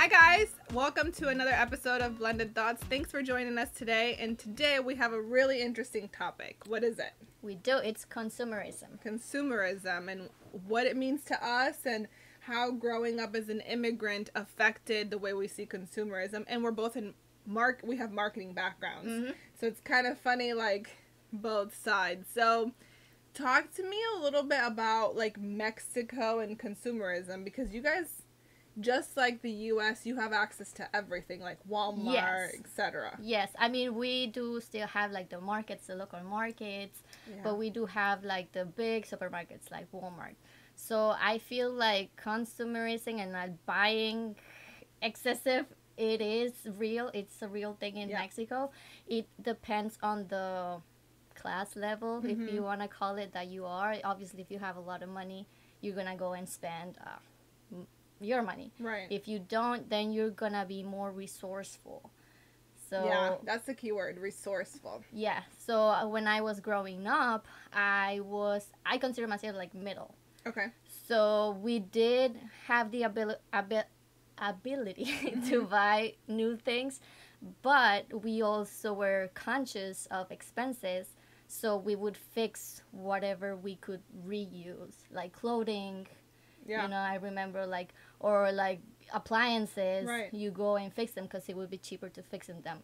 Hi guys, welcome to another episode of Blended Thoughts. Thanks for joining us today. And today we have a really interesting topic. What is it? We do. It's consumerism. Consumerism and what it means to us and how growing up as an immigrant affected the way we see consumerism. And we're both we have marketing backgrounds. Mm-hmm. So it's kind of funny, like both sides. So talk to me a little bit about like Mexico and consumerism, because you guys, just like the U.S., you have access to everything, like Walmart, Yes. etc. Yes, I mean, we do still have like the markets, the local markets, but we do have like the big supermarkets like Walmart. So I feel like consumerism and not buying excessive, it is real. It's a real thing in Mexico. It depends on the class level, if you want to call it that you are. Obviously, if you have a lot of money, you're going to go and spend your money. Right. If you don't, then you're gonna be more resourceful. So yeah, that's the key word, resourceful. Yeah. So when I was growing up, I consider myself like middle. Okay. So we did have the ability to buy new things, but we also were conscious of expenses. So we would fix whatever we could reuse, like clothing. Yeah. You know, I remember like appliances. Right. You go and fix them because it would be cheaper to fix them than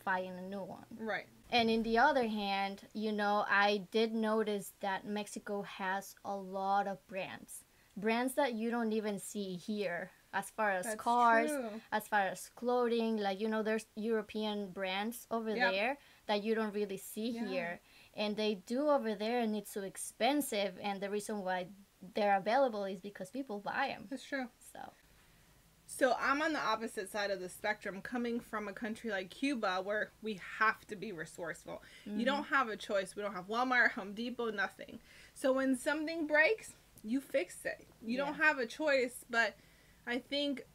buying a new one. Right. And in the other hand, you know, I did notice that Mexico has a lot of brands that you don't even see here, as far as That's cars, true. as far as clothing. Like, you know, there's European brands over there that you don't really see here. And they do over there, and it's so expensive. And the reason why they're available is because people buy them. That's true. So I'm on the opposite side of the spectrum, coming from a country like Cuba where we have to be resourceful. You don't have a choice. We don't have Walmart, Home Depot, nothing. So when something breaks, you fix it. You don't have a choice. But I think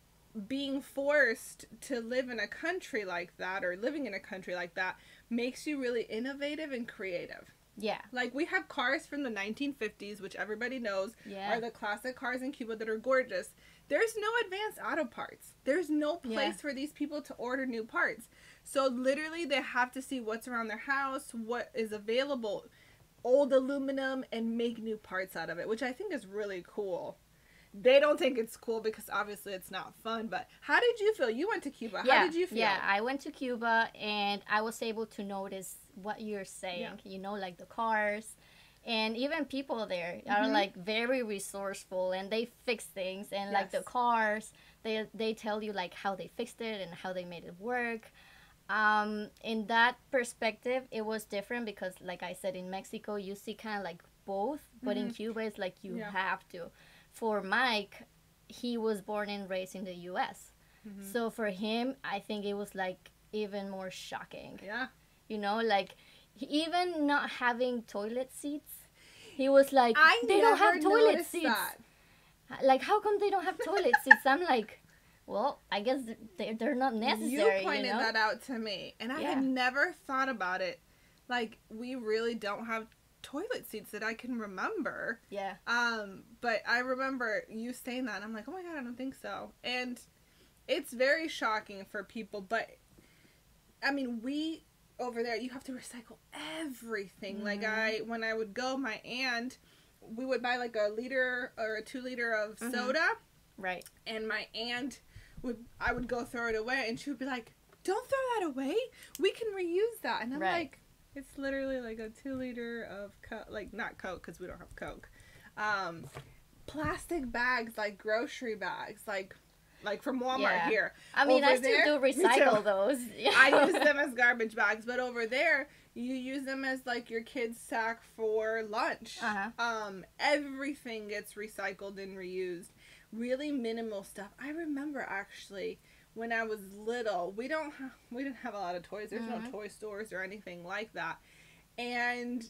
being forced to live in a country like that, or living in a country like that, makes you really innovative and creative. yeah. Like, we have cars from the 1950s, which everybody knows are the classic cars in Cuba that are gorgeous. There's no advanced auto parts. There's no place for these people to order new parts. So literally they have to see what's around their house, what is available, old aluminum, and make new parts out of it, which I think is really cool. They don't think it's cool because obviously it's not fun, but how did you feel? You went to Cuba. How did you feel? Yeah, I went to Cuba and I was able to notice what you're saying, you know, like the cars, and even people there are like very resourceful, and they fix things, and like the cars, they tell you like how they fixed it and how they made it work. In that perspective, it was different because, like I said, in Mexico you see kind of like both, but in Cuba it's like you have to. For Mike, he was born and raised in the U.S. So for him, I think it was like even more shocking. Yeah. You know, like even not having toilet seats, he was like, they don't have toilet seats. That. Like, how come they don't have toilet seats? I'm like, well, I guess they're not necessary. You pointed that out to me, and I had never thought about it. Like, we really don't have toilet seats that I can remember. Yeah. But I remember you saying that, and I'm like, oh my god, I don't think so. And it's very shocking for people, but I mean, we over there, you have to recycle everything. Like, when I would go, my aunt, we would buy like a liter or a 2 liter of soda. Right. And my aunt I would go throw it away, and she would be like, don't throw that away. We can reuse that. And I'm like, it's literally like a 2 liter of like, not Coke, because we don't have Coke. Plastic bags, like grocery bags, like from Walmart here. I mean, over I still do recycle those. I use them as garbage bags, but over there, you use them as like your kid's sack for lunch. Everything gets recycled and reused. Really minimal stuff. I remember actually when I was little, we didn't have a lot of toys. There's no toy stores or anything like that. And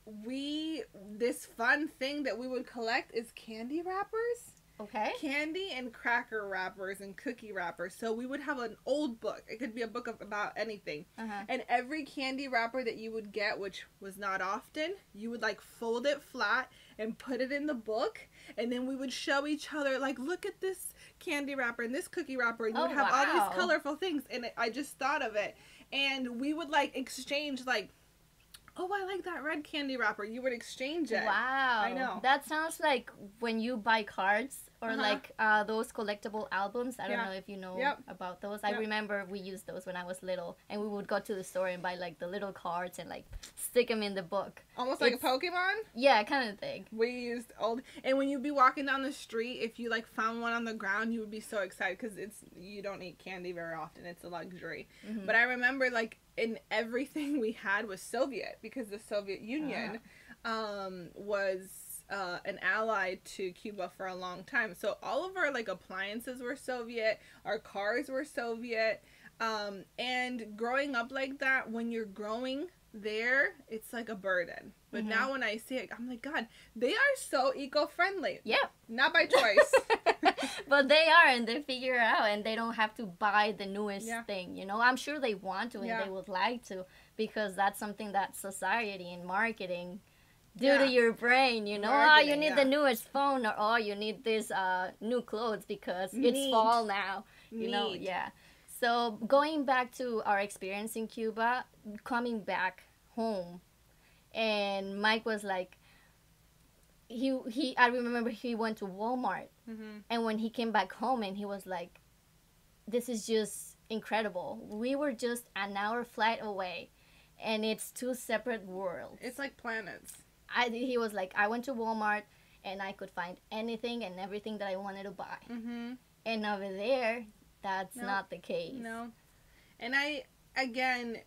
this fun thing that we would collect is candy wrappers. Okay. Candy and cracker wrappers and cookie wrappers. So we would have an old book. It could be a book about anything. And every candy wrapper that you would get, which was not often, you would like fold it flat and put it in the book. And then we would show each other, like, look at this candy wrapper and this cookie wrapper. And you would have all these colorful things. And I just thought of it. And we would like exchange, like, oh, I like that red candy wrapper. You would exchange it. Wow. I know. That sounds like when you buy cards or like those collectible albums. I don't know if you know about those. I remember we used those when I was little, and we would go to the store and buy like the little cards and like stick them in the book. Almost like a Pokemon? Yeah, kind of thing. We used old, and when you'd be walking down the street, if you like found one on the ground, you would be so excited because you don't eat candy very often. It's a luxury. But I remember like in everything we had was Soviet, because the Soviet Union was an ally to Cuba for a long time. So all of our like appliances were Soviet, our cars were Soviet, and growing up like that, when you're growing there, it's like a burden. But now when I see it, I'm like, God, they are so eco-friendly. Yeah. Not by choice. But they are, and they figure it out, and they don't have to buy the newest thing, you know. I'm sure they want to, and they would like to, because that's something that society and marketing do to your brain, you know. You need the newest phone, or you need this new clothes because it's fall now, you know. So going back to our experience in Cuba, coming back home, and Mike was like, I remember he went to Walmart, and when he came back home, and he was like, this is just incredible. We were just an hour flight away, and it's two separate worlds. It's like planets. He was like, I went to Walmart, and I could find anything and everything that I wanted to buy. And over there, that's not the case. No. And again,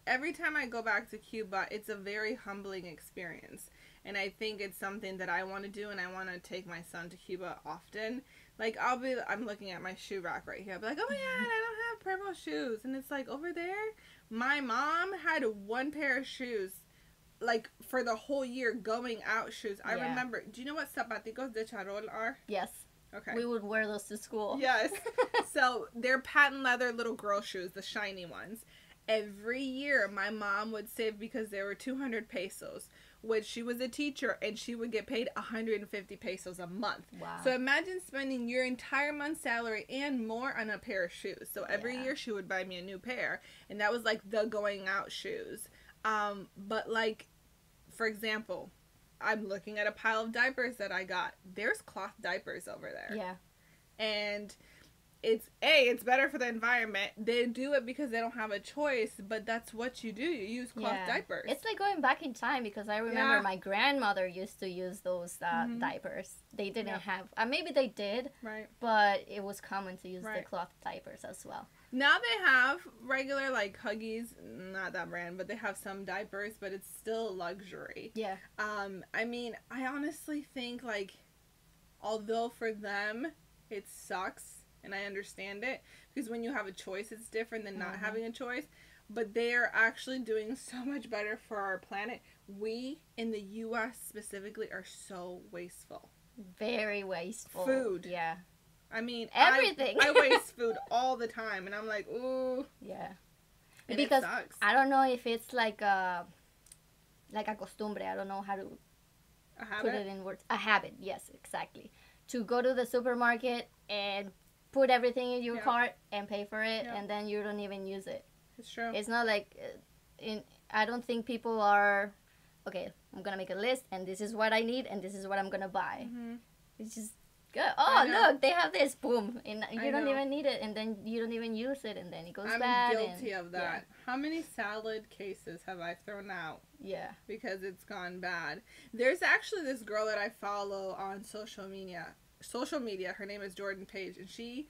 every time I go back to Cuba, it's a very humbling experience. And I think it's something that I want to do, and I want to take my son to Cuba often. Like, I'm looking at my shoe rack right here. I'll be like, oh my God, I don't have purple shoes. And it's like, over there, my mom had one pair of shoes, like, for the whole year, going out shoes. I remember, do you know what zapaticos de charol are? Yes. Okay. We would wear those to school. Yes. So they're patent leather little girl shoes, the shiny ones. Every year my mom would save, because they were 200 pesos, which she was a teacher, and she would get paid 150 pesos a month. Wow. So imagine spending your entire month's salary and more on a pair of shoes. So every year she would buy me a new pair, and that was like the going out shoes. But like, for example, I'm looking at a pile of diapers that I got. There's cloth diapers over there. Yeah. And it's better for the environment. They do it because they don't have a choice, but that's what you do. You use cloth diapers. It's like going back in time, because I remember my grandmother used to use those diapers. They didn't have, maybe they did, but it was common to use the cloth diapers as well. Now they have regular, like, Huggies, not that brand, but they have some diapers, but it's still a luxury. Yeah. I mean, I honestly think, like, although for them it sucks, and I understand it, because when you have a choice, it's different than not having a choice, but they are actually doing so much better for our planet. We, in the U.S. specifically, are so wasteful. Very wasteful. Food. Yeah. I mean, everything. I waste food all the time, and I'm like, ooh. Yeah. And because it sucks. I don't know if it's like a costumbre. I don't know how to put it in words. A habit, yes, exactly. To go to the supermarket and put everything in your cart and pay for it, and then you don't even use it. It's true. It's not like, I don't think people are, okay, I'm going to make a list, and this is what I need, and this is what I'm going to buy. It's just, oh, look, they have this, boom, and you don't even need it, and then you don't even use it, and then it goes bad. I'm guilty of that. Yeah. How many salad cases have I thrown out? Yeah. Because it's gone bad. There's actually this girl that I follow on social media. Her name is Jordan Page, and she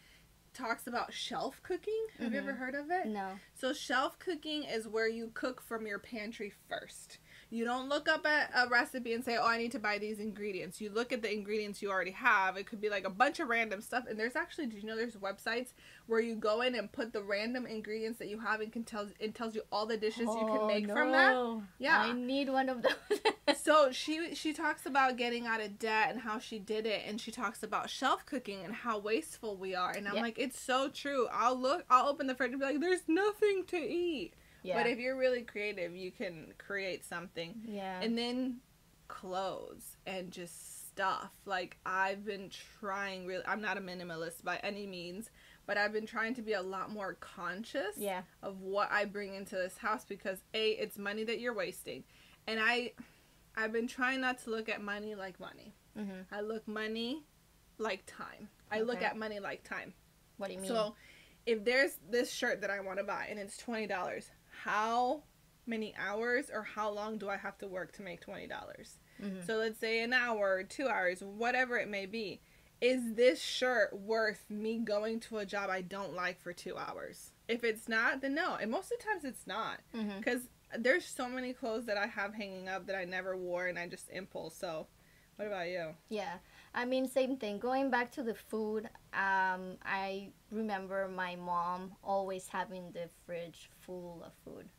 talks about shelf cooking. Have you ever heard of it? No. So shelf cooking is where you cook from your pantry first. You don't look up at a recipe and say, oh, I need to buy these ingredients. You look at the ingredients you already have. It could be like a bunch of random stuff. And there's actually, did you know there's websites where you go in and put the random ingredients that you have and it tells you all the dishes you can make from that? Yeah. I need one of those. So she talks about getting out of debt and how she did it. And she talks about shelf cooking and how wasteful we are. And I'm like, it's so true. I'll open the fridge and be like, there's nothing to eat. Yeah. But if you're really creative, you can create something. Yeah. And then clothes and just stuff. Like, I've been trying I'm not a minimalist by any means, but I've been trying to be a lot more conscious of what I bring into this house because, A, it's money that you're wasting. And I've been trying not to look at money like money. Mm-hmm. I look money like time. I look at money like time. What do you mean? So, if there's this shirt that I want to buy and it's $20, how many hours or how long do I have to work to make $20? Mm-hmm. So let's say an hour or 2 hours, whatever it may be. Is this shirt worth me going to a job I don't like for 2 hours? If it's not, then no. And most of the times it's not. Because there's so many clothes that I have hanging up that I never wore and I just impulse. So what about you? Yeah. I mean, same thing. Going back to the food, I remember my mom always having the fridge full of food.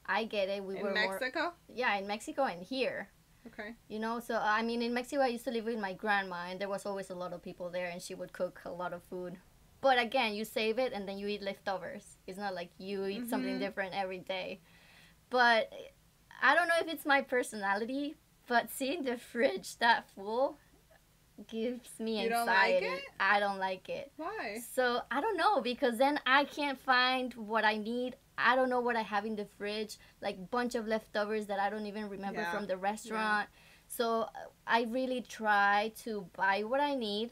I get it. In Mexico? Yeah, in Mexico and here. Okay. You know, so, I mean, in Mexico, I used to live with my grandma, and there was always a lot of people there, and she would cook a lot of food. But again, you save it, and then you eat leftovers. It's not like you eat something different every day. But I don't know if it's my personality, but seeing the fridge that full gives me anxiety. You don't like it? I don't like it. Why? So I don't know, because then I can't find what I need. I don't know what I have in the fridge, like bunch of leftovers that I don't even remember from the restaurant. So I really try to buy what I need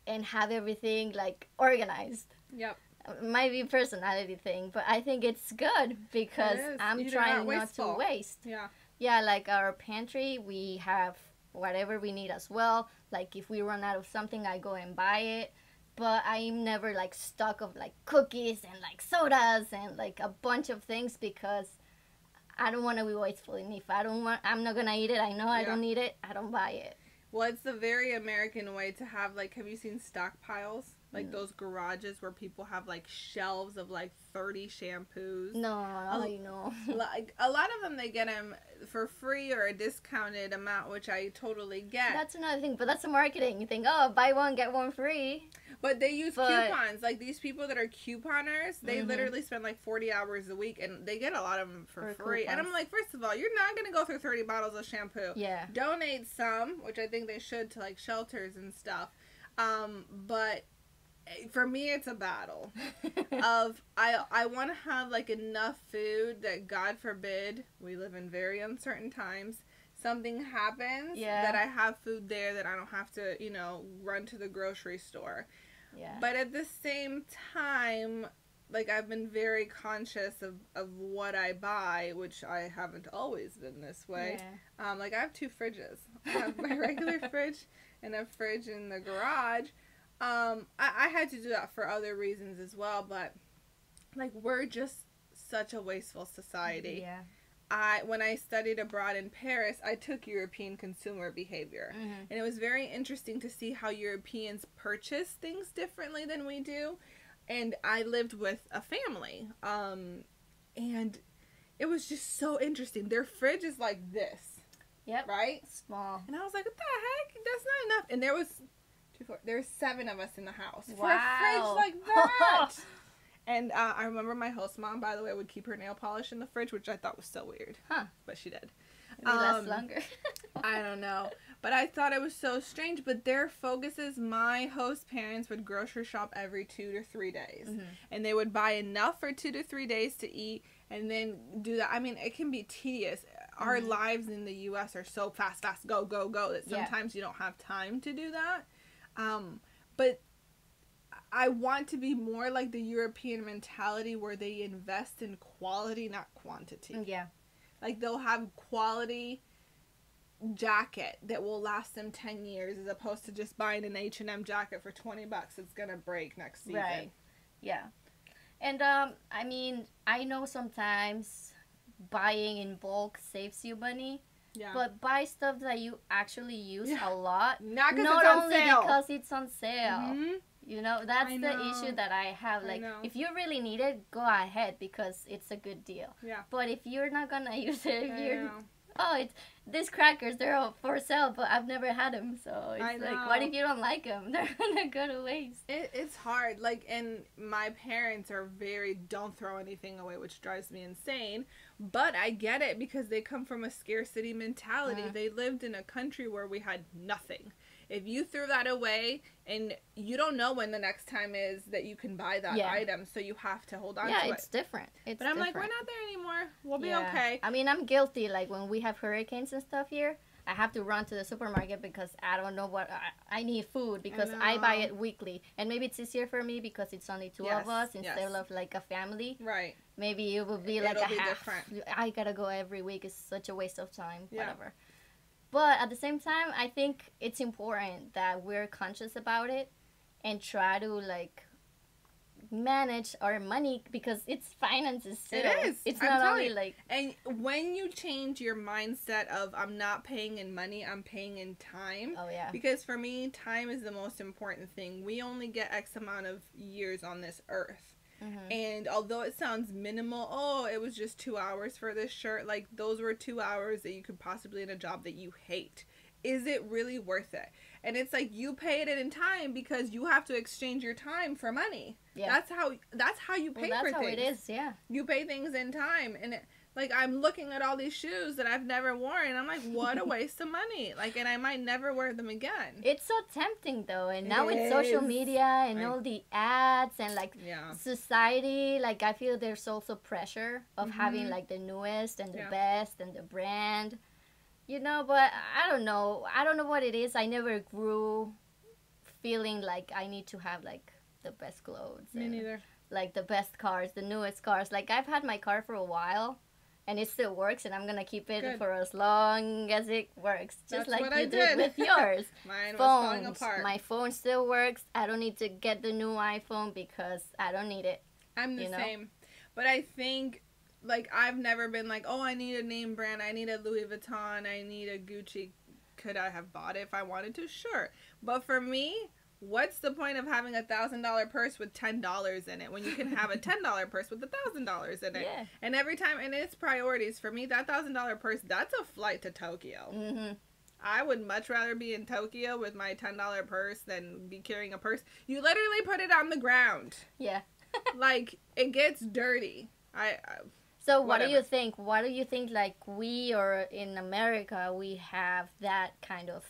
and have everything like organized. Yep. It might be a personality thing, but I think it's good because I'm trying not to waste. Yeah. Yeah, like our pantry, we have whatever we need as well. Like if we run out of something, I go and buy it. But I'm never like stuck of like cookies and like sodas and like a bunch of things because I don't want to be wasteful. And if I'm not gonna eat it. I know I don't need it. I don't buy it. Well, it's the very American way to have, like, have you seen stockpiles? Like those garages where people have like shelves of like 30 shampoos. No, you know. Like a lot of them, they get them for free or a discounted amount, which I totally get. That's another thing, but that's a marketing thing. Oh, buy one get one free. But they use coupons. Like these people that are couponers, they literally spend like 40 hours a week and they get a lot of them for free. Coupons. And I'm like, first of all, you're not gonna go through 30 bottles of shampoo. Yeah. Donate some, which I think they should, to like shelters and stuff. But for me, it's a battle of I want to have like enough food that, God forbid, we live in very uncertain times, something happens that I have food there that I don't have to, you know, run to the grocery store. Yeah. But at the same time, like I've been very conscious of what I buy, which I haven't always been this way. Yeah. Like I have 2 fridges. I have my regular fridge and a fridge in the garage. I had to do that for other reasons as well, but like we're just such a wasteful society. Yeah. When I studied abroad in Paris, I took European consumer behavior, and it was very interesting to see how Europeans purchase things differently than we do. And I lived with a family, and it was just so interesting. Their fridge is like this. Yep. Right? Small. And I was like, what the heck? That's not enough. And there's 7 of us in the house. Wow. For a fridge like that. And I remember my host mom, by the way, would keep her nail polish in the fridge, which I thought was so weird. Huh. But she did. Maybe lasts longer. I don't know. But I thought it was so strange. But their focus is my host parents would grocery shop every 2 to 3 days. And they would buy enough for 2 to 3 days to eat and then do that. I mean, it can be tedious. Our lives in the U.S. are so fast, go, go, go, that sometimes you don't have time to do that. But I want to be more like the European mentality where they invest in quality, not quantity. Yeah. Like they'll have quality jacket that will last them 10 years as opposed to just buying an H&M jacket for $20. It's going to break next season. Right. Yeah. And, I mean, I know sometimes buying in bulk saves you money. Yeah. But buy stuff that you actually use a lot. Not only sale. Because it's on sale. Mm-hmm. You know, that's the issue that I have. Like, if you really need it, go ahead because it's a good deal. Yeah. But if you're not gonna use it, these crackers, they're for sale, but I've never had them. So it's like, what if you don't like them? They're gonna go to waste. It's hard. Like, and my parents are very don't throw anything away, which drives me insane. But I get it because they come from a scarcity mentality. They lived in a country where we had nothing. If you threw that away, and you don't know when the next time is that you can buy that item, so you have to hold on to it. Yeah, it's different. But I'm like, we're not there anymore. We'll be okay. I mean, I'm guilty. Like, when we have hurricanes and stuff here, I have to run to the supermarket because I don't know what... I need food because I buy it weekly. And maybe it's easier for me because it's only two of us instead of, like, a family. Right. Maybe it would be like It'll be half. Different. I gotta go every week. It's such a waste of time. Whatever. But at the same time, I think it's important that we're conscious about it and try to, like, manage our money because it's finances too. It is. It's not only like... And when you change your mindset of I'm not paying in money, I'm paying in time. Oh, yeah. Because for me, time is the most important thing. We only get X amount of years on this earth. Mm-hmm. And although it sounds minimal, it was just 2 hours for this shirt. Like, those were 2 hours that you could possibly in a job that you hate. Is it really worth it? And it's like you paid it in time because you have to exchange your time for money. Yeah. That's how you pay for things. That's how it is, yeah. You pay things in time. And like, I'm looking at all these shoes that I've never worn, and I'm like, what a waste of money. Like, and I might never wear them again. It's so tempting, though. And now with social media and all the ads and, like, society, like, I feel there's also pressure of having, like, the newest and the best and the brand. You know, but I don't know. I don't know what it is. I never grew feeling like I need to have, like, the best clothes. Me neither. Like, the best cars, the newest cars. Like, I've had my car for a while. And it still works, and I'm going to keep it for as long as it works. Just like you did with yours. Mine was falling apart. My phone still works. I don't need to get the new iPhone because I don't need it. I'm the same. But I think, like, I've never been like, oh, I need a name brand. I need a Louis Vuitton. I need a Gucci. Could I have bought it if I wanted to? Sure. But for me... what's the point of having $1,000 purse with $10 in it when you can have a $10 purse with $1,000 in it? Yeah. And every time, and it's priorities. For me, that $1,000 purse, that's a flight to Tokyo. Mm-hmm. I would much rather be in Tokyo with my $10 purse than be carrying a purse. You literally put it on the ground. Yeah. Like, it gets dirty. So what do you think? Why do you think, like, we or in America, we have that kind of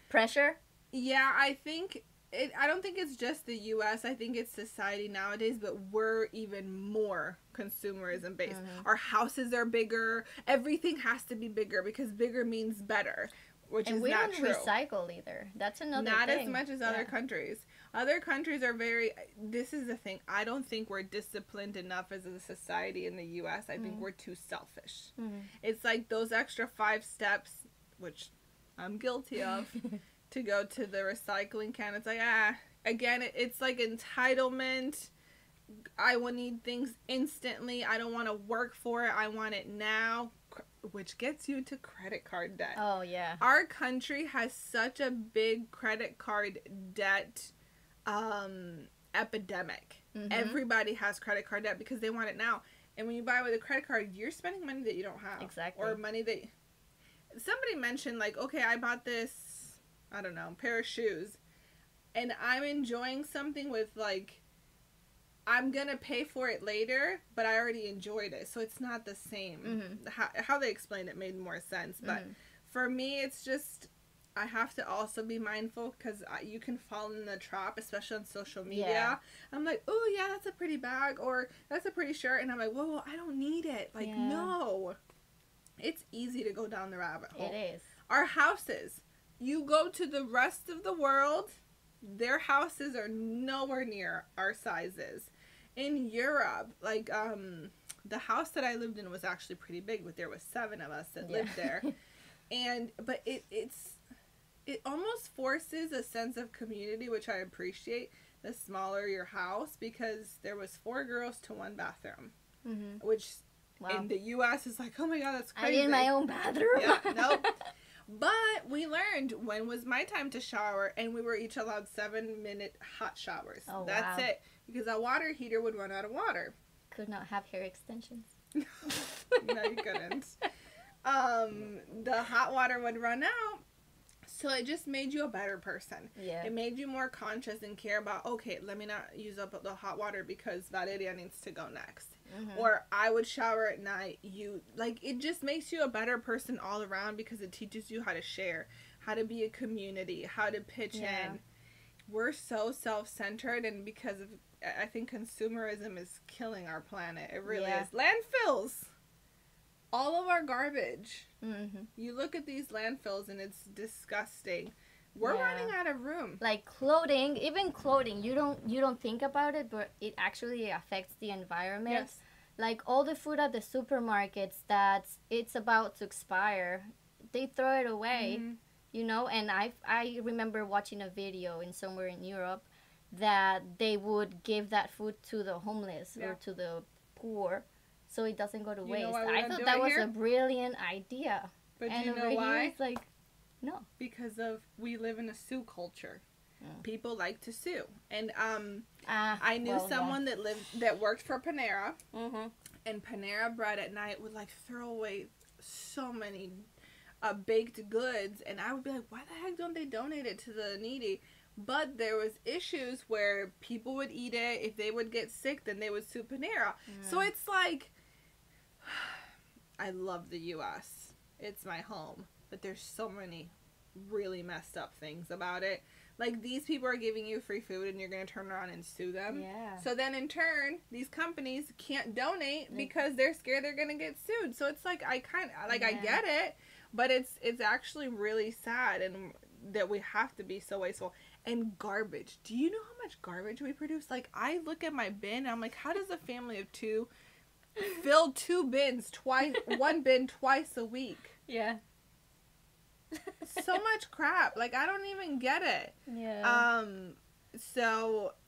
pressure? Yeah, I think... I don't think it's just the U.S. I think it's society nowadays, but we're even more consumerism based. Mm-hmm. Our houses are bigger. Everything has to be bigger because bigger means better, which is not true. And we don't recycle either. That's another thing. Not as much as other countries. Other countries are very... this is the thing. I don't think we're disciplined enough as a society in the U.S. I think we're too selfish. Mm-hmm. It's like those extra 5 steps, which I'm guilty of. To go to the recycling can. It's like, again, it's like entitlement. I will need things instantly. I don't want to work for it. I want it now, which gets you to credit card debt. Oh, yeah. Our country has such a big credit card debt epidemic. Mm-hmm. Everybody has credit card debt because they want it now. And when you buy with a credit card, you're spending money that you don't have. Exactly. Or money that... somebody mentioned, like, okay, I bought this... I don't know, pair of shoes, and I'm enjoying something with, like, I'm gonna pay for it later, but I already enjoyed it, so it's not the same. Mm-hmm. How they explained it made more sense, but for me, it's just, I have to also be mindful, because you can fall in the trap, especially on social media. Yeah. I'm like, oh, yeah, that's a pretty bag, or that's a pretty shirt, and I'm like, whoa, I don't need it. Like, no. It's easy to go down the rabbit hole. It is. Our houses. You go to the rest of the world, their houses are nowhere near our sizes. In Europe, like, the house that I lived in was actually pretty big, but there was 7 of us that lived there. But it almost forces a sense of community, which I appreciate, the smaller your house, because there was 4 girls to 1 bathroom, which Wow. In the U.S., it's like, oh my God, that's crazy. I need my own bathroom. Yeah, nope. But we learned when was my time to shower, and we were each allowed 7-minute hot showers. Oh, That's wow. it. Because that water heater would run out of water. Could not have hair extensions. No, you couldn't. The hot water would run out. So it just made you a better person. Yeah. It made you more conscious and care about, okay, let me not use up the hot water because Valeria needs to go next. Mm-hmm. Or I would shower at night. It just makes you a better person all around because it teaches you how to share, how to be a community, how to pitch in. We're so self-centered, and because of, I think consumerism is killing our planet. It really is. Landfills. All of our garbage. Mm-hmm. You look at these landfills and it's disgusting. We're running out of room. Like clothing, even clothing, you don't think about it, but it actually affects the environment. Yes. Like all the food at the supermarkets that it's about to expire, they throw it away. Mm-hmm. You know, and I remember watching a video in somewhere in Europe that they would give that food to the homeless or to the poor. So it doesn't go to waste. I thought that was a brilliant idea. But do you know why? It's like, no. Because we live in a sue culture. Mm. People like to sue. And I knew someone that worked for Panera. Mm-hmm. And Panera Bread at night would like throw away so many baked goods. And I would be like, why the heck don't they donate it to the needy? But there was issues where people would eat it. If they would get sick, then they would sue Panera. So it's like, I love the U.S. It's my home. But there's so many really messed up things about it. Like, these people are giving you free food and you're going to turn around and sue them. Yeah. So then, in turn, these companies can't donate because they're scared they're going to get sued. So it's like, I get it. But it's actually really sad and that we have to be so wasteful. And garbage. Do you know how much garbage we produce? Like, I look at my bin and I'm like, how does a family of two fill 2 bins one bin twice a week? Yeah. So much crap. Like, I don't even get it. Yeah.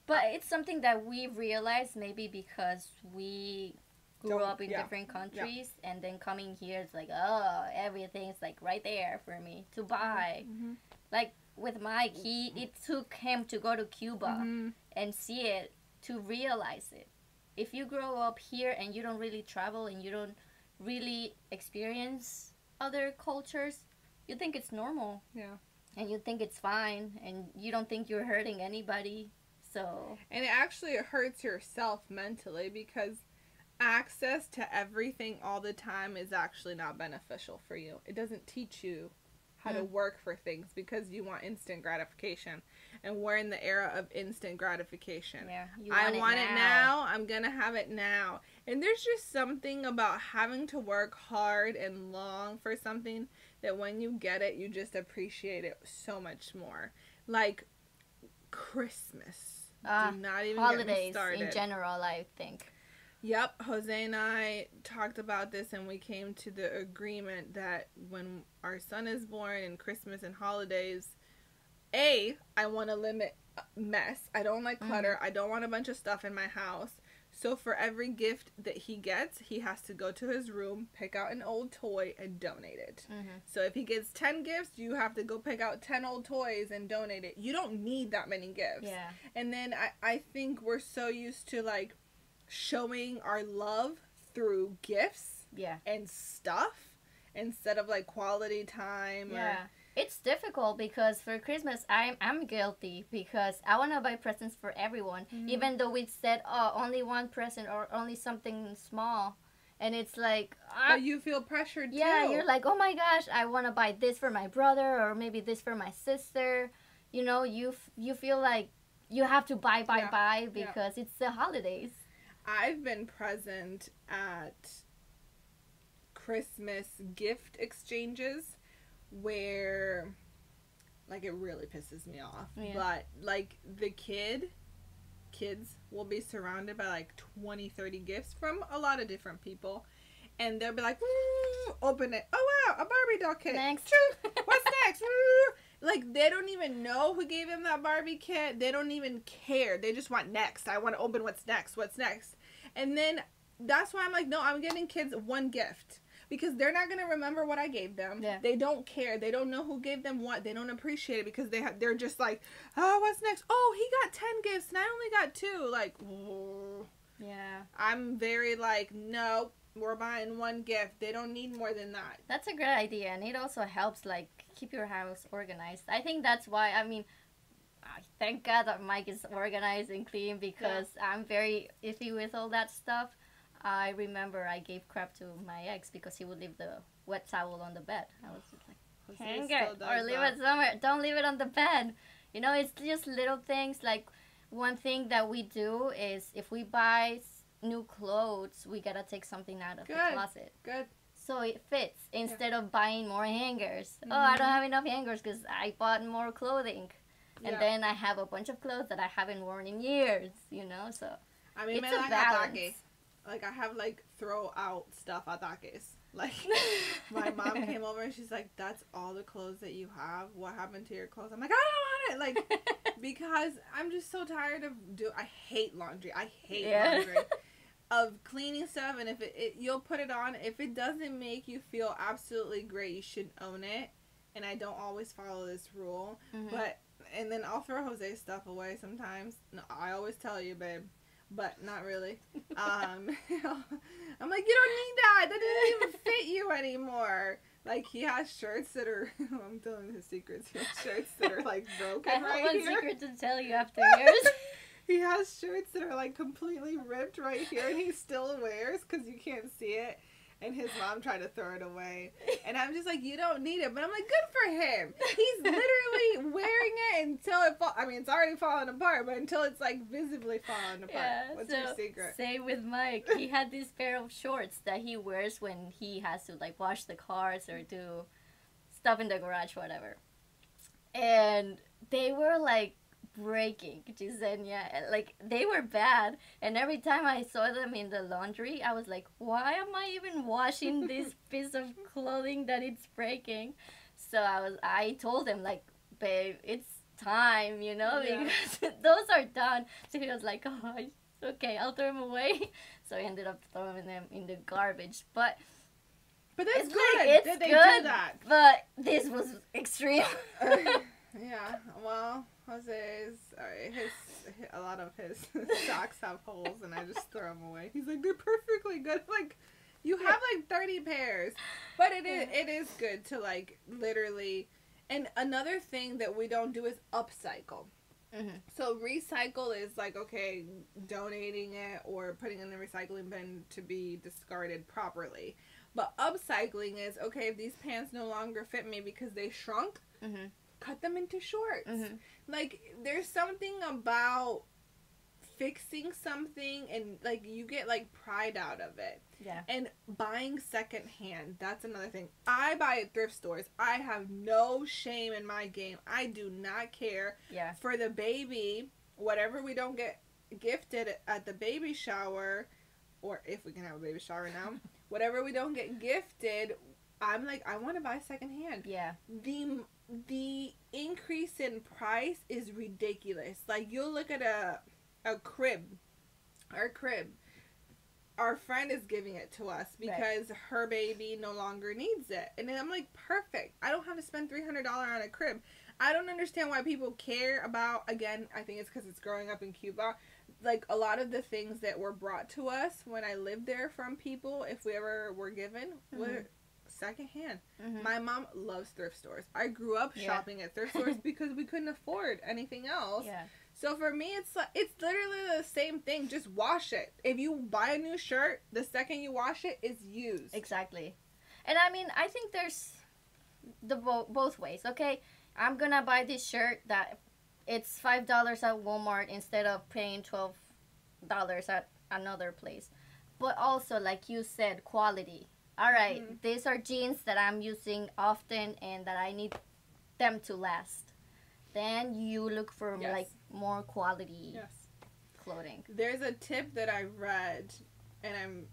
But it's something that we realized maybe because we grew up in different countries and then coming here, it's like, oh, everything's like right there for me to buy. Mm-hmm. Like, with Mike, it took him to go to Cuba and see it to realize it. If you grow up here and you don't really travel and you don't really experience other cultures, you think it's normal. Yeah. And you think it's fine and you don't think you're hurting anybody. So. And it actually hurts yourself mentally because access to everything all the time is actually not beneficial for you. It doesn't teach you how to work for things because you want instant gratification. And we're in the era of instant gratification. Yeah, I want it now. I'm going to have it now. And there's just something about having to work hard and long for something that when you get it, you just appreciate it so much more. Like Christmas. Do not even holidays get me started. In general, I think. Yep, Jose and I talked about this and we came to the agreement that when our son is born and Christmas and holidays, I want to limit mess. I don't like clutter. I don't want a bunch of stuff in my house. So for every gift that he gets, he has to go to his room, pick out an old toy, and donate it. Mm-hmm. So if he gets 10 gifts, you have to go pick out 10 old toys and donate it. You don't need that many gifts. Yeah. And then I think we're so used to, like, showing our love through gifts and stuff instead of like quality time. It's difficult because for Christmas I'm guilty because I want to buy presents for everyone, even though we said only one present or only something small, and it's like but you feel pressured too. You're like, oh my gosh, I want to buy this for my brother or maybe this for my sister. You know, you feel like you have to buy because it's the holidays. I've been present at Christmas gift exchanges where, like, it really pisses me off. Yeah. But, like, the kids will be surrounded by, like, 20, 30 gifts from a lot of different people. And they'll be like, open it. Oh, wow, a Barbie doll kit. Next. What's next? Like, they don't even know who gave him that Barbie kit. They don't even care. They just want next. I want to open what's next. And then that's why I'm like, no, I'm getting kids one gift. Because they're not going to remember what I gave them. Yeah. They don't care. They don't know who gave them what. They don't appreciate it because they're just like, oh, what's next? Oh, he got 10 gifts and I only got 2. Like, whoa. Yeah. I'm very like, no, we're buying one gift. They don't need more than that. That's a great idea. And it also helps, like, keep your house organized. I think that's why, I mean, thank God that Mike is organized and clean because I'm very iffy with all that stuff. I remember I gave crap to my ex because he would leave the wet towel on the bed. I was just like, hang it or leave it somewhere. Don't leave it on the bed. You know, it's just little things. Like, one thing that we do is if we buy new clothes, we gotta take something out of the closet. Good. So it fits instead of buying more hangers. Mm-hmm. Oh, I don't have enough hangers because I bought more clothing. And then I have a bunch of clothes that I haven't worn in years, you know, so I mean, it's a balance. Like, I have, like, throw out stuff ataques. Like, my mom came over and she's like, that's all the clothes that you have? What happened to your clothes? I'm like, I don't want it. Like, because I'm just so tired of I hate laundry. I hate laundry. Of cleaning stuff, and if you'll put it on. If it doesn't make you feel absolutely great, you should own it. And I don't always follow this rule. Mm-hmm. And then I'll throw Jose's stuff away sometimes. No, I always tell you, babe. But not really. I'm like, you don't need that. That doesn't even fit you anymore. Like, he has shirts that are, I'm telling his secrets. He has shirts that are, like, broken I have one here. secret to tell you after years. He has shirts that are, like, completely ripped right here, and he still wears because you can't see it. And his mom tried to throw it away. And I'm just like, you don't need it. But I'm like, good for him. He's literally wearing it until it falls. I mean, it's already falling apart, but until it's, like, visibly falling apart. Yeah, What's your secret? Same with Mike. He had this pair of shorts that he wears when he has to, like, wash the cars or do stuff in the garage, whatever. And they were, like, breaking, Gisenia. Like, they were bad, and every time I saw them in the laundry, I was like, why am I even washing this piece of clothing that it's breaking? So I told him, like, babe, it's time, you know, because those are done. So he was like, oh, okay, I'll throw them away. So I ended up throwing them in the garbage, but that's good. It's Did they good, do that? But this was extreme. Yeah, well, Jose's, a lot of his socks have holes, and I just throw them away. He's like, they're perfectly good. Like, you have, like, 30 pairs. But it is good to, like, literally, and another thing that we don't do is upcycle. Mm-hmm. So recycle is, like, okay, donating it or putting it in the recycling bin to be discarded properly. But upcycling is, okay, if these pants no longer fit me because they shrunk, mm-hmm. cut them into shorts. Mm-hmm. Like, there's something about fixing something and, like, you get, like, pride out of it. Yeah. And buying secondhand, that's another thing. I buy at thrift stores. I have no shame in my game. I do not care. Yeah. For the baby, whatever we don't get gifted at the baby shower, or if we can have a baby shower now, whatever we don't get gifted, I'm like, I want to buy secondhand. Yeah. The increase in price is ridiculous. Like, you'll look at a crib, our crib. Our friend is giving it to us because her baby no longer needs it. And then I'm like, perfect. I don't have to spend $300 on a crib. I don't understand why people care about, again, I think it's because it's growing up in Cuba. Like, a lot of the things that were brought to us when I lived there from people, if we ever were given, were secondhand. Mm-hmm. My mom loves thrift stores. I grew up shopping at thrift stores because we couldn't afford anything else. Yeah. So for me, it's literally the same thing. Just wash it. If you buy a new shirt, the second you wash it, it's used. Exactly. And I mean, I think there's the both ways. Okay, I'm gonna buy this shirt that it's $5 at Walmart instead of paying $12 at another place. But also, like you said, quality. All right, these are jeans that I'm using often and that I need them to last. Then you look for like more quality clothing. There's a tip that I read, and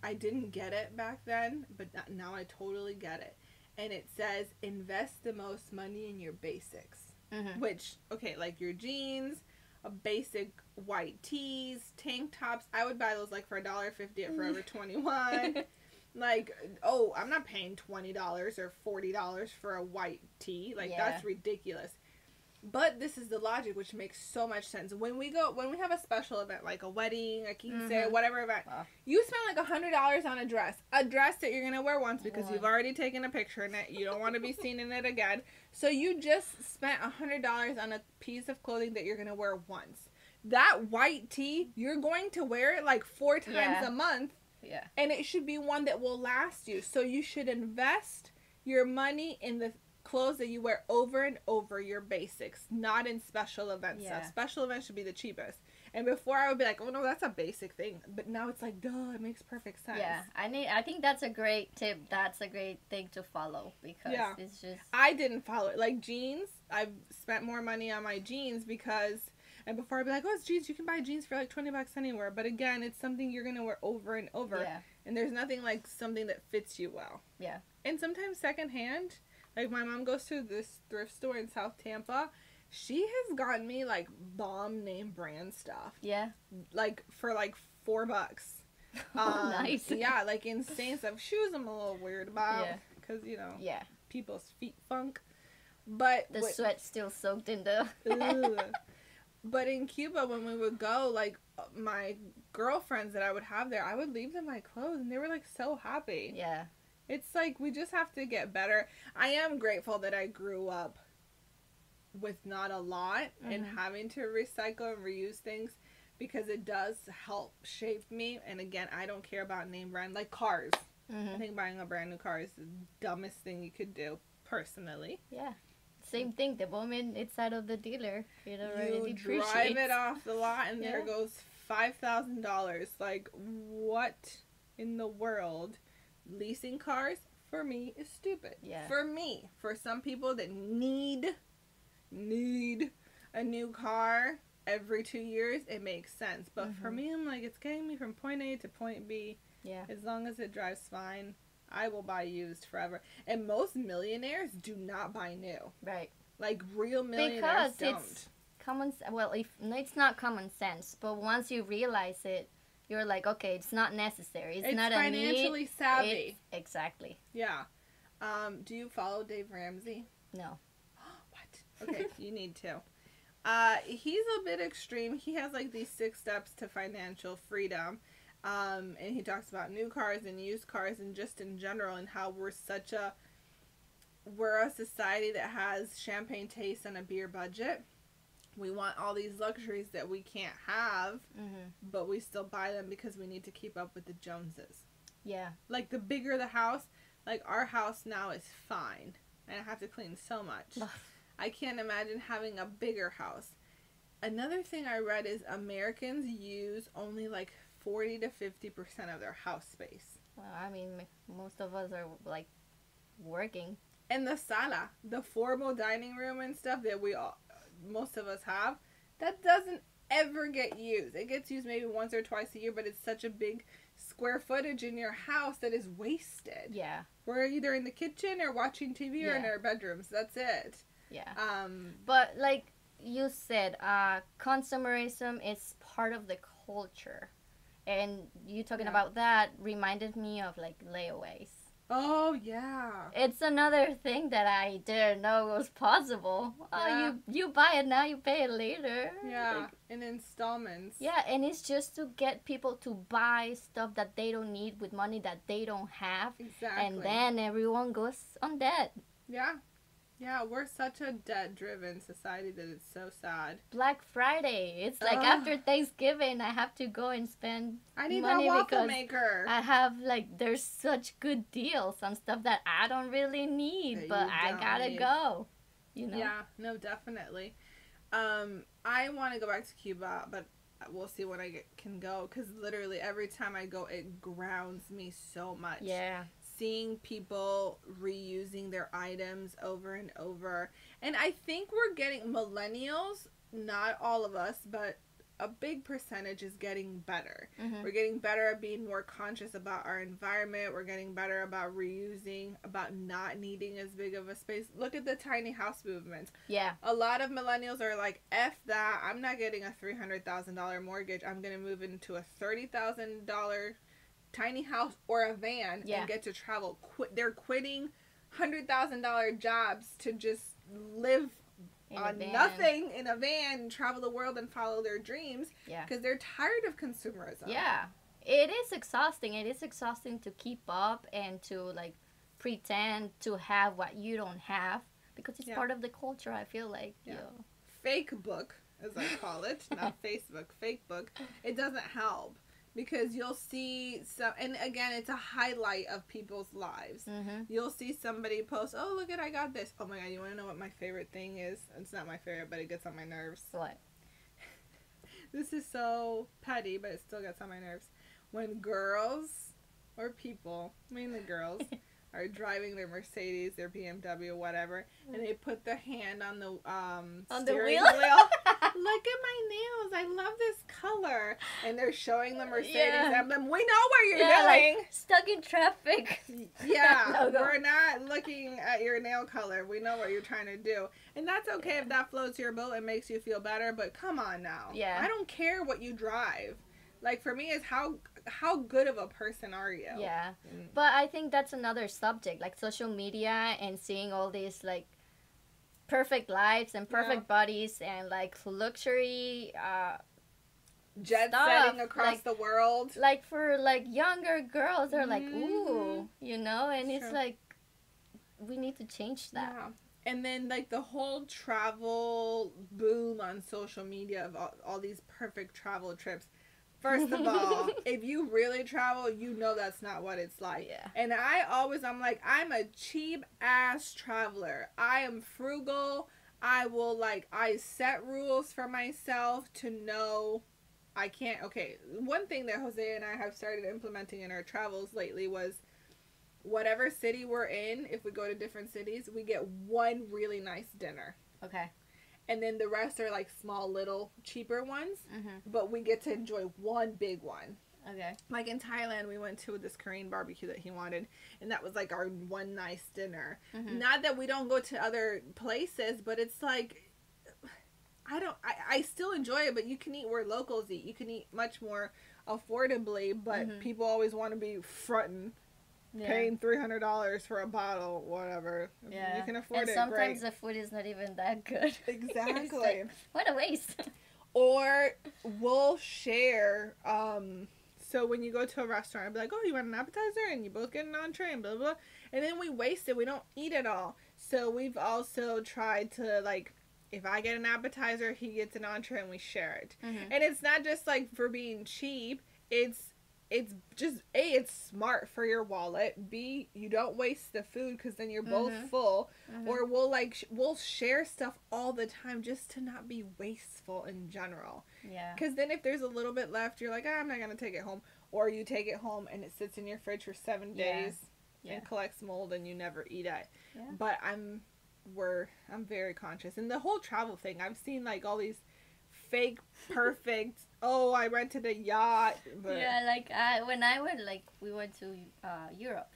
I didn't get it back then, but now I totally get it. And it says, invest the most money in your basics. Mm-hmm. Which, okay, like your jeans, a basic white tees, tank tops. I would buy those like for $1.50 at Forever 21. Like, oh, I'm not paying $20 or $40 for a white tee. Like, that's ridiculous. But this is the logic, which makes so much sense. When we have a special event, like a wedding, a quince, whatever event, you spend like $100 on a dress that you're gonna wear once because you've already taken a picture in it. You don't want to be seen in it again. So you just spent $100 on a piece of clothing that you're gonna wear once. That white tee, you're going to wear it like 4 times a month. Yeah. And it should be one that will last you. So you should invest your money in the clothes that you wear over and over, your basics, not in special event stuff. Special events should be the cheapest. And before I would be like, oh no, that's a basic thing. But now it's like, duh, it makes perfect sense. Yeah, I think that's a great tip. That's a great thing to follow because it's just... I didn't follow it. Like jeans, I've spent more money on my jeans because... And before I'd be like, oh, it's jeans. You can buy jeans for like $20 anywhere. But again, it's something you're going to wear over and over. Yeah. And there's nothing like something that fits you well. Yeah. And sometimes secondhand... Like, my mom goes to this thrift store in South Tampa. She has gotten me, like, bomb name brand stuff. Yeah. Like, for, like, $4. Oh, nice. Yeah, like, insane stuff. Shoes I'm a little weird about. Yeah. Because, you know. Yeah. People's feet funk. But... The sweat's still soaked in the... But in Cuba, when we would go, like, my girlfriends that I would have there, I would leave them my clothes. And they were, like, so happy. Yeah. It's like, we just have to get better. I am grateful that I grew up with not a lot and having to recycle and reuse things because it does help shape me. And again, I don't care about name brand. Like cars. I think buying a brand new car is the dumbest thing you could do, personally. Yeah. Same thing. The moment it's out of the dealer, it already depreciates. You drive it off the lot and there goes $5,000. Like, what in the world... Leasing cars, for me, is stupid. Yeah. For me. For some people that need a new car every 2 years, it makes sense. But for me, I'm like, it's getting me from point A to point B. Yeah. As long as it drives fine, I will buy used forever. And most millionaires do not buy new. Right. Like, real millionaires don't. It's common... Well, it's not common sense, but once you realize it, you're like, okay, it's not necessary. It's not financially savvy. Exactly. Yeah. Do you follow Dave Ramsey? No. What? Okay, you need to. He's a bit extreme. He has like these 6 steps to financial freedom. And he talks about new cars and used cars and just in general and how we're a society that has champagne taste and a beer budget. We want all these luxuries that we can't have, but we still buy them because we need to keep up with the Joneses. Yeah. Like, the bigger the house, like, our house now is fine. And I have to clean so much. I can't imagine having a bigger house. Another thing I read is Americans use only, like, 40 to 50% of their house space. Well, I mean, most of us are, like, working. And the sala, the formal dining room and stuff that most of us have, that doesn't ever get used. It gets used maybe once or twice a year, but it's such a big square footage in your house that is wasted. Yeah. We're either in the kitchen or watching TV or in our bedrooms. That's it. Yeah. But like you said, consumerism is part of the culture. And you talking about that reminded me of like layaways. Oh, yeah. It's another thing that I didn't know was possible. Yeah. Oh, you buy it now, you pay it later. Yeah, like, in installments. Yeah, and it's just to get people to buy stuff that they don't need with money that they don't have. Exactly. And then everyone goes on debt. Yeah. Yeah, we're such a debt-driven society that it's so sad. Black Friday. It's like after Thanksgiving, I have to go and spend I need money that waffle maker. I have, like, there's such good deals on stuff that I don't really need, but I gotta go. You know? Yeah, no, definitely. I want to go back to Cuba, but we'll see when I can go, because literally every time I go, it grounds me so much. Yeah. Seeing people reusing their items over and over. And I think we're getting millennials, not all of us, but a big percentage is getting better. Mm-hmm. We're getting better at being more conscious about our environment. We're getting better about reusing, about not needing as big of a space. Look at the tiny house movement. Yeah. A lot of millennials are like, F that. I'm not getting a $300,000 mortgage. I'm going to move into a $30,000 tiny house or a van and get to travel. They're quitting $100,000 jobs to just live on nothing in a van, travel the world and follow their dreams. Yeah. Because they're tired of consumerism. Yeah. It is exhausting. It is exhausting to keep up and to like pretend to have what you don't have because it's part of the culture, I feel like. Yeah. Fake book, as I call it, not Facebook, fake book. It doesn't help. Because you'll see some, and again, it's a highlight of people's lives. Mm-hmm. You'll see somebody post, oh, look at, I got this. Oh my God, you want to know what my favorite thing is? It's not my favorite, but it gets on my nerves. What? This is so petty, but it still gets on my nerves. When girls, or people, mainly girls, are driving their Mercedes, their BMW, whatever, and they put their hand on the steering wheel. Look at my nails. I love this color. And they're showing the Mercedes emblem. We know what you're doing. Like stuck in traffic. Yeah. We're not looking at your nail color. We know what you're trying to do. And that's okay if that floats your boat and makes you feel better. But come on now. Yeah. I don't care what you drive. Like, for me, is how good of a person are you? Yeah. But I think that's another subject. Like, social media and seeing all these, like, perfect lives and perfect bodies and like luxury jet stuff, setting across the world. Like for like younger girls, they're like, ooh, you know, and it's like we need to change that. Yeah. And then like the whole travel boom on social media of all these perfect travel trips. First of all, if you really travel, you know that's not what it's like. Yeah. And I'm like, I'm a cheap ass traveler. I am frugal. I set rules for myself to know I can't. Okay, one thing that Jose and I have started implementing in our travels lately was whatever city we're in, if we go to different cities, we get one really nice dinner. Okay. And then the rest are like small, little, cheaper ones. Mm-hmm. But we get to enjoy one big one. Okay. Like in Thailand, we went to this Korean barbecue that he wanted. And that was like our one nice dinner. Mm-hmm. Not that we don't go to other places, but it's like, I still enjoy it, but you can eat where locals eat. You can eat much more affordably, but people always want to be fronting. Yeah. Paying $300 for a bottle, whatever. Yeah. You can afford and it, sometimes great. the food is not even that good. Exactly. Like, what a waste. Or we'll share, so when you go to a restaurant, I'll be like, oh, you want an appetizer? And you both get an entree and blah, blah, blah. And then we waste it. We don't eat it all. So we've also tried to, like, if I get an appetizer, he gets an entree and we share it. Mm-hmm. And it's not just, like, for being cheap. It's just, A, it's smart for your wallet. B, you don't waste the food because then you're both full. Mm-hmm. Or we'll share stuff all the time just to not be wasteful in general. Yeah. Because then if there's a little bit left, you're like, I'm not going to take it home. Or you take it home and it sits in your fridge for 7 days and collects mold and you never eat it. Yeah. But I'm very conscious. And the whole travel thing, I've seen like all these fake perfect I rented a yacht, but yeah, like when I went, like we went to Europe,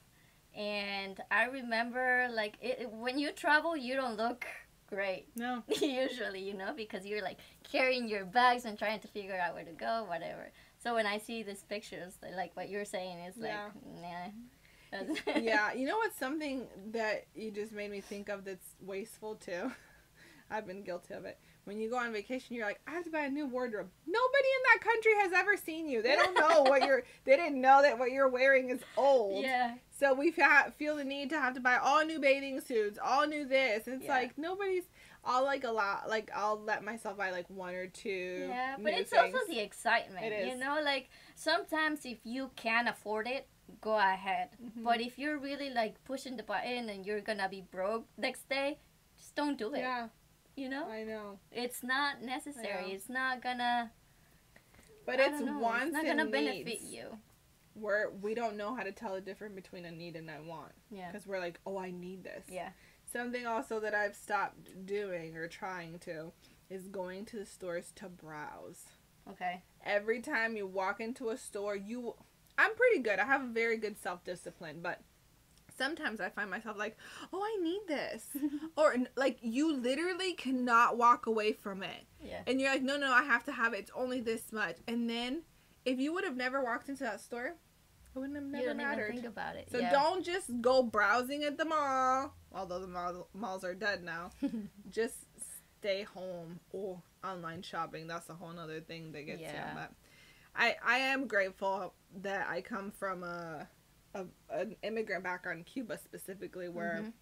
and I remember like when you travel you don't look great. No. Usually, you know, because you're like carrying your bags and trying to figure out where to go, whatever. So when I see these pictures, like what you're saying is like nah. Yeah, you know what's something that you just made me think of that's wasteful too? I've been guilty of it. When you go on vacation, you're like, I have to buy a new wardrobe. Nobody in that country has ever seen you. They don't know they didn't know that what you're wearing is old. Yeah. So we feel the need to have to buy all new bathing suits, all new this. It's like I'll let myself buy like one or two. Yeah, but it's things. also the excitement. It is. You know, like sometimes if you can afford it, go ahead. Mm-hmm. But if you're really like pushing the button and you're gonna be broke next day, just don't do it. Yeah. You know? I know. It's not necessary. It's not gonna... But it's wants it's not gonna benefit you. We don't know how to tell the difference between a need and I want. Yeah. Because we're like, oh, I need this. Yeah. Something also that I've stopped doing or trying to is going to the stores to browse. Okay. Every time you walk into a store, I'm pretty good. I have a very good self-discipline, but sometimes I find myself like, oh, I need this. Or like you literally cannot walk away from it. Yeah. And you're like, no, I have to have it. It's only this much. And then if you would have never walked into that store, it wouldn't have never mattered. You didn't even think about it. So don't just go browsing at the mall, although the malls are dead now. Just stay home or online shopping. That's a whole other thing that gets you. But I am grateful that I come from an immigrant background in Cuba specifically, where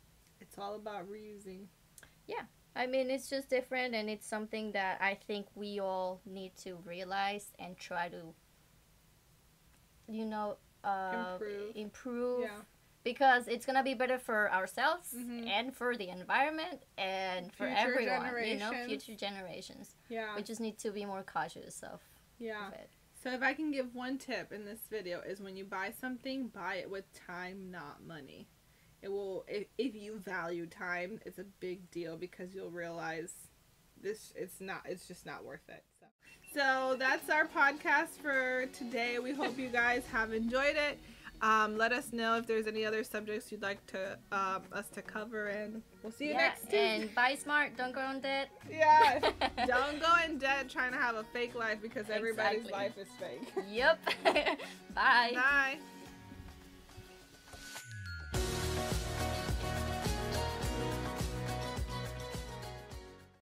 it's all about reusing. Yeah. I mean, it's just different, and it's something that I think we all need to realize and try to, improve. Yeah. Because it's going to be better for ourselves and for the environment and for everyone, future generations. Yeah. We just need to be more cautious of it. So if I can give one tip in this video is when you buy something, buy it with time, not money. It will, if you value time, it's a big deal because you'll realize it's just not worth it. So that's our podcast for today. We hope you guys have enjoyed it. Let us know if there's any other subjects you'd like to us to cover, and we'll see you next Tuesday. And buy smart, don't go in debt. Yeah, don't go in debt trying to have a fake life because everybody's life is fake. Yep. Bye. Bye.